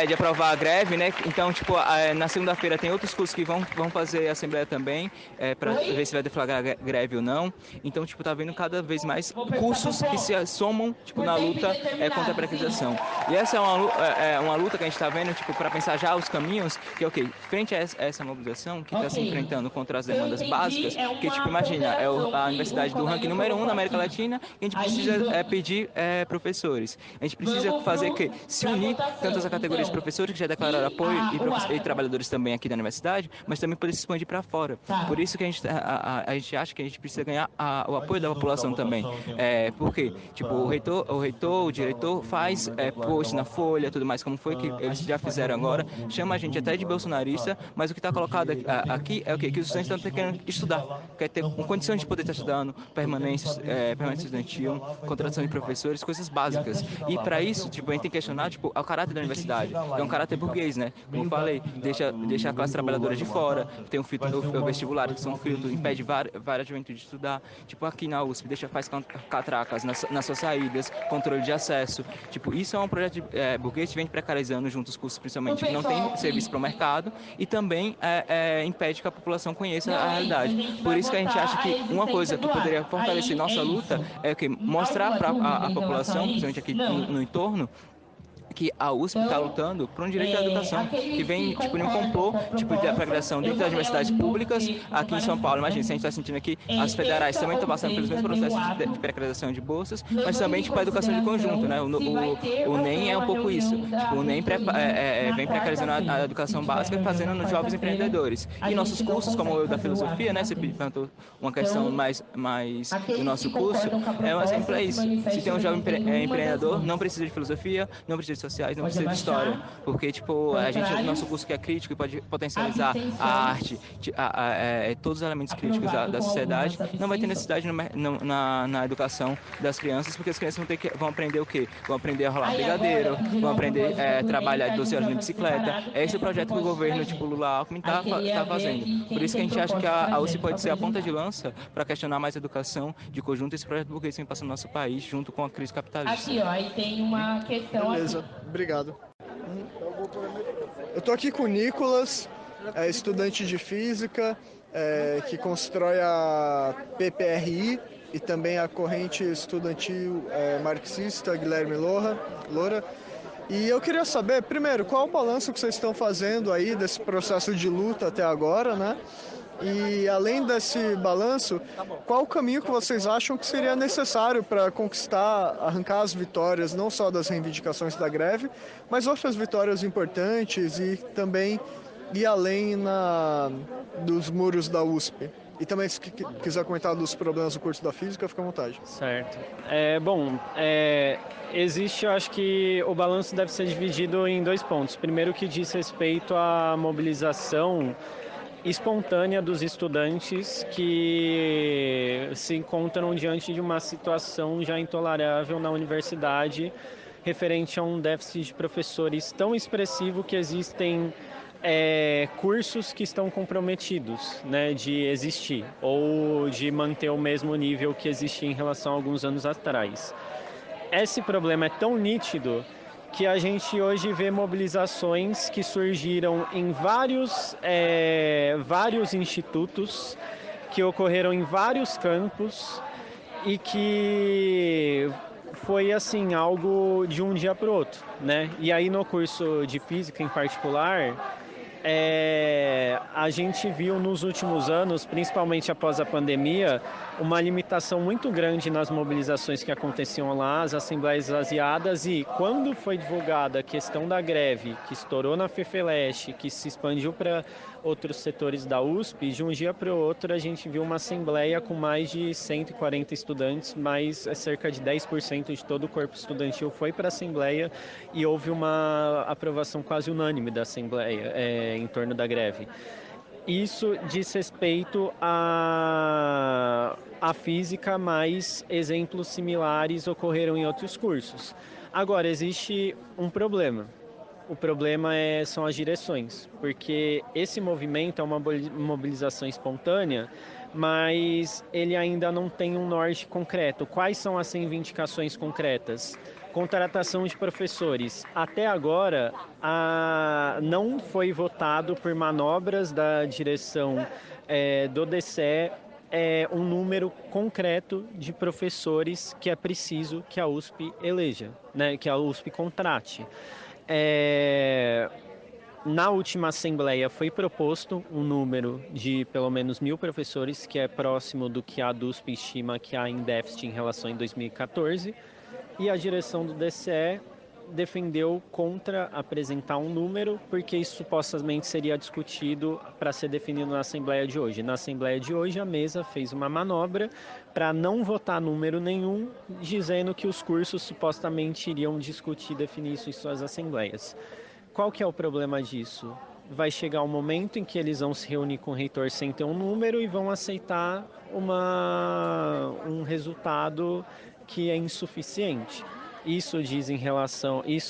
de aprovar a greve, né? Então, tipo, na segunda-feira tem outros cursos que vão fazer a assembleia também, para ver se vai deflagrar greve ou não. Então, tipo, tá vendo cada vez mais cursos que se somam, tipo, na luta contra a precarização. E essa é uma luta que a gente está vendo, tipo, para pensar já os caminhos, que frente a essa mobilização que está se enfrentando contra as demandas básicas, que, tipo, imagina, a universidade do ranking número 1 na América Latina, e a gente precisa pedir professores. A gente precisa fazer se unir tanto as categorias de professores, que já declararam apoio, e trabalhadores também aqui da universidade, mas também poder se expandir para fora. Por isso que a gente acha que a gente precisa ganhar o apoio da população também. Porque, tipo, o reitor, o diretor faz post na Folha, tudo mais, como foi que eles já fizeram agora, chama a gente até de bolsonarista, mas o que está colocado aqui é o quê? Que os estudantes estão querendo estudar, quer ter condições de poder estar estudando, permanência estudantil, contratação de professores, coisas básicas. E para isso, tipo, a gente tem que questionar, tipo, o caráter da universidade, que é um caráter burguês, né? Como eu falei, deixa a classe trabalhadora de fora, tem o vestibular, que são um filtro, impede várias juventudes de estudar. Tipo, aqui na USP, faz catracas nas suas saídas, controle de acesso. Tipo, isso é um projeto burguês que vem precarizando junto os cursos, principalmente, que não tem serviço para o mercado, e também impede que a população conheça a realidade. Por isso que a gente acha que uma coisa que poderia fortalecer nossa luta é mostrar para a população, principalmente aqui no entorno, que a USP está lutando por um direito à educação, que vem, tipo, de um complô, tipo, de precarização dentro das universidades públicas aqui em São Paulo. Imagina, se a gente está sentindo aqui, as federais também estão passando pelos mesmos processos de precarização de bolsas, mas também, tipo, a educação de conjunto, né? O NEM é um pouco isso. Tipo, o NEM vem precarizando a educação básica, fazendo nos jovens empreendedores. E nossos cursos, como o da filosofia, né? Você perguntou uma questão mais do nosso curso, um exemplo é isso. Se tem um jovem empreendedor, não precisa de filosofia, não precisa de sociais, não precisa de história, porque, tipo, o nosso curso que é crítico e pode potencializar a arte, todos os elementos críticos da sociedade, não vai ter necessidade na educação das crianças, porque as crianças vão aprender o quê? Vão aprender a rolar brigadeiro, vão aprender a trabalhar 12 horas na bicicleta. Esse é o projeto que o governo, tipo, Lula Alckmin tá fazendo. Por isso que a gente acha que a USP pode ser a ponta de lança para questionar mais a educação de conjunto, esse projeto burguês que vem passando no nosso país, junto com a crise capitalista. Aqui, ó, e tem uma questão. Beleza. Obrigado. Eu tô aqui com o Nicolas, estudante de física, que constrói a PPRI e também a corrente estudantil marxista Guilherme Loura. E eu queria saber, primeiro, qual o balanço que vocês estão fazendo aí desse processo de luta até agora, né? E além desse balanço, qual o caminho que vocês acham que seria necessário para arrancar as vitórias, não só das reivindicações da greve, mas outras vitórias importantes e também ir além dos muros da USP? E também, se quiser comentar dos problemas do curso da física, fica à vontade. Certo. Existe, eu acho que o balanço deve ser dividido em 2 pontos. Primeiro, que diz respeito à mobilização espontânea dos estudantes que se encontram diante de uma situação já intolerável na universidade, referente a um déficit de professores tão expressivo que existem cursos que estão comprometidos, né, de existir ou de manter o mesmo nível que existia em relação a alguns anos atrás. Esse problema é tão nítido que a gente hoje vê mobilizações que surgiram em vários institutos, que ocorreram em vários campos e que foi assim, algo de um dia para o outro, né? E aí no curso de física em particular, a gente viu nos últimos anos, principalmente após a pandemia, uma limitação muito grande nas mobilizações que aconteciam lá, as assembleias esvaziadas, e quando foi divulgada a questão da greve, que estourou na FEFELESH, que se expandiu para outros setores da USP, de um dia para o outro a gente viu uma assembleia com mais de 140 estudantes, mais cerca de 10% de todo o corpo estudantil foi para a assembleia, e houve uma aprovação quase unânime da assembleia em torno da greve. Isso diz respeito à física, mas exemplos similares ocorreram em outros cursos. Agora, existe um problema. O problema são as direções, porque esse movimento é uma mobilização espontânea, mas ele ainda não tem um norte concreto. Quais são as reivindicações concretas? Contratação de professores. Até agora, não foi votado por manobras da direção do DCE um número concreto de professores que é preciso que a USP eleja, né, que a USP contrate. Na última assembleia foi proposto um número de pelo menos 1.000 professores, que é próximo do que a USP estima que há em déficit em relação a 2014, e a direção do DCE defendeu contra apresentar um número, porque isso supostamente seria discutido para ser definido na Assembleia de hoje. Na Assembleia de hoje, a mesa fez uma manobra para não votar número nenhum, dizendo que os cursos supostamente iriam discutir e definir isso em suas assembleias. Qual que é o problema disso? Vai chegar um momento em que eles vão se reunir com o reitor sem ter um número e vão aceitar um resultado que é insuficiente. Isso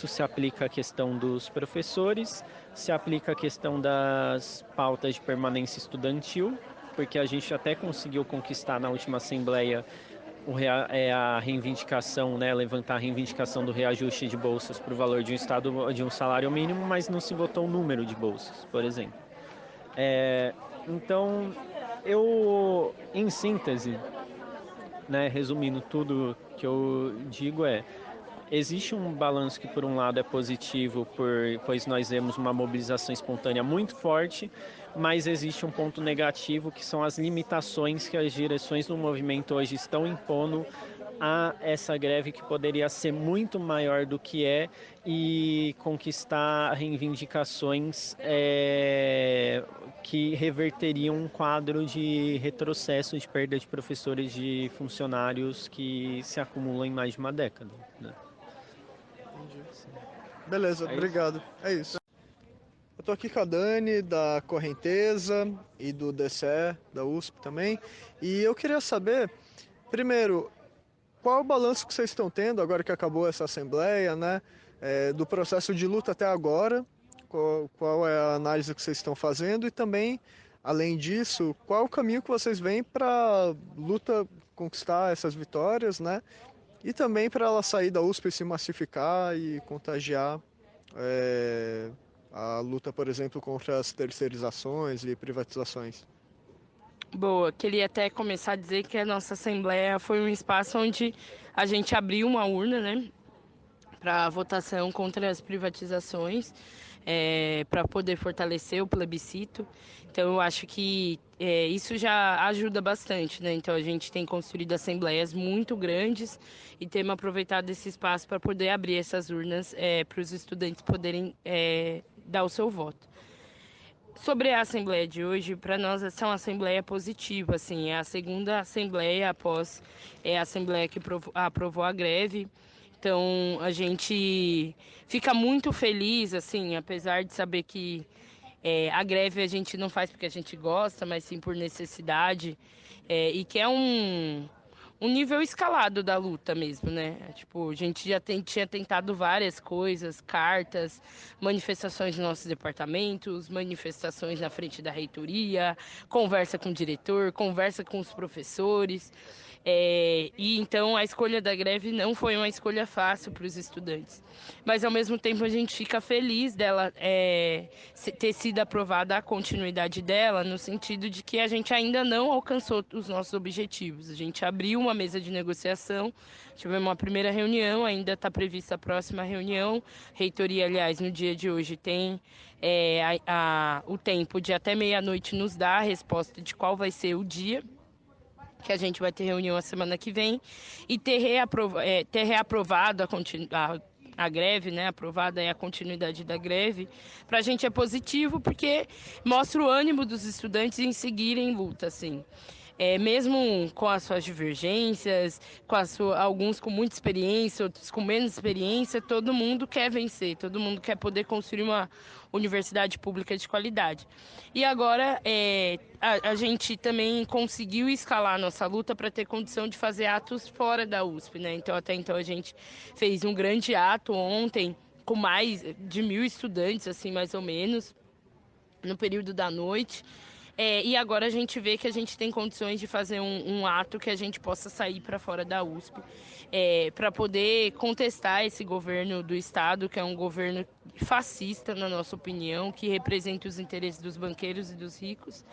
se aplica à questão dos professores, se aplica à questão das pautas de permanência estudantil, porque a gente até conseguiu conquistar na última assembleia a reivindicação, né, levantar a reivindicação do reajuste de bolsas para o valor de um salário mínimo, mas não se votou o número de bolsas, por exemplo. Então, em síntese, né, resumindo tudo que eu digo existe um balanço que, por um lado, é positivo, pois nós vemos uma mobilização espontânea muito forte, mas existe um ponto negativo, que são as limitações que as direções do movimento hoje estão impondo a essa greve, que poderia ser muito maior do que e conquistar reivindicações que reverteriam um quadro de retrocesso, de perda de professores, de funcionários que se acumulam em mais de uma década, né? Beleza, obrigado. É isso. Eu tô aqui com a Dani, da Correnteza, e do DCE, da USP também. E eu queria saber, primeiro, qual o balanço que vocês estão tendo, agora que acabou essa assembleia, né? Do processo de luta até agora, qual é a análise que vocês estão fazendo, e também, além disso, qual o caminho que vocês veem para luta conquistar essas vitórias, né? E também para ela sair da USP e se massificar e contagiar a luta, por exemplo, contra as terceirizações e privatizações. Boa, queria até começar a dizer que a nossa assembleia foi um espaço onde a gente abriu uma urna, né, para votação contra as privatizações, para poder fortalecer o plebiscito. Então, eu acho que isso já ajuda bastante, né? Então, a gente tem construído assembleias muito grandes e temos aproveitado esse espaço para poder abrir essas urnas para os estudantes poderem dar o seu voto. Sobre a assembleia de hoje, para nós essa é uma assembleia positiva, assim, é a segunda assembleia após a assembleia que aprovou a greve. Então, a gente fica muito feliz, assim, apesar de saber que a greve a gente não faz porque a gente gosta, mas sim por necessidade, e que é um nível escalado da luta mesmo, né? Tipo, a gente já tinha tentado várias coisas, cartas, manifestações nos nossos departamentos, manifestações na frente da reitoria, conversa com o diretor, conversa com os professores. E então a escolha da greve não foi uma escolha fácil para os estudantes, mas ao mesmo tempo a gente fica feliz dela ter sido aprovada a continuidade dela, no sentido de que a gente ainda não alcançou os nossos objetivos. A gente abriu uma mesa de negociação. Tivemos uma primeira reunião, ainda está prevista a próxima reunião. Reitoria, aliás, no dia de hoje tem o tempo de até meia-noite nos dar a resposta de qual vai ser o dia que a gente vai ter reunião a semana que vem e ter reaprovado a greve, né? Aprovada a continuidade da greve. Para a gente é positivo porque mostra o ânimo dos estudantes em seguirem luta, assim. Mesmo com as suas divergências, alguns com muita experiência, outros com menos experiência, todo mundo quer vencer, todo mundo quer poder construir uma universidade pública de qualidade. E agora a gente também conseguiu escalar a nossa luta para ter condição de fazer atos fora da USP, né? Então, até então, a gente fez um grande ato ontem com mais de 1.000 estudantes, assim, mais ou menos, no período da noite. E agora a gente vê que a gente tem condições de fazer um ato que a gente possa sair para fora da USP, para poder contestar esse governo do Estado, que é um governo fascista, na nossa opinião, que representa os interesses dos banqueiros e dos ricos.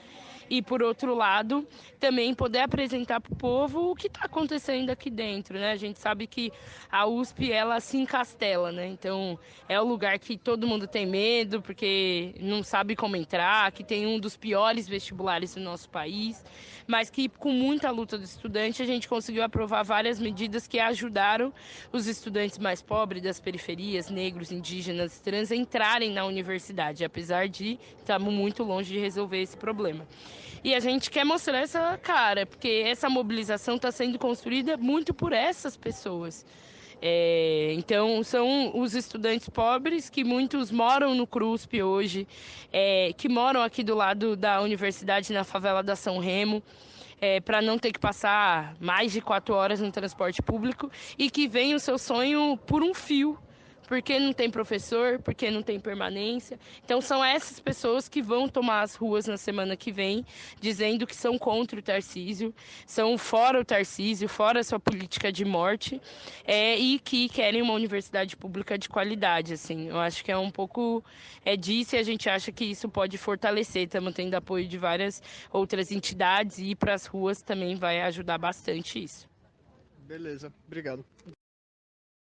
E, por outro lado, também poder apresentar para o povo o que está acontecendo aqui dentro, né? A gente sabe que a USP, ela se encastela, né? Então, é o lugar que todo mundo tem medo, porque não sabe como entrar, que tem um dos piores vestibulares do nosso país, mas que, com muita luta do estudante, a gente conseguiu aprovar várias medidas que ajudaram os estudantes mais pobres das periferias, negros, indígenas, trans, a entrarem na universidade, apesar de estarmos muito longe de resolver esse problema. E a gente quer mostrar essa cara, porque essa mobilização está sendo construída muito por essas pessoas. Então, são os estudantes pobres, que muitos moram no CRUSP hoje, que moram aqui do lado da universidade, na favela da São Remo, para não ter que passar mais de 4 horas no transporte público e que veem o seu sonho por um fio, porque não tem professor, porque não tem permanência. Então, são essas pessoas que vão tomar as ruas na semana que vem, dizendo que são contra o Tarcísio, são fora o Tarcísio, fora a sua política de morte, e que querem uma universidade pública de qualidade. Assim. Eu acho que é um pouco disso, e a gente acha que isso pode fortalecer. Estamos tendo apoio de várias outras entidades, e ir para as ruas também vai ajudar bastante isso. Beleza, obrigado.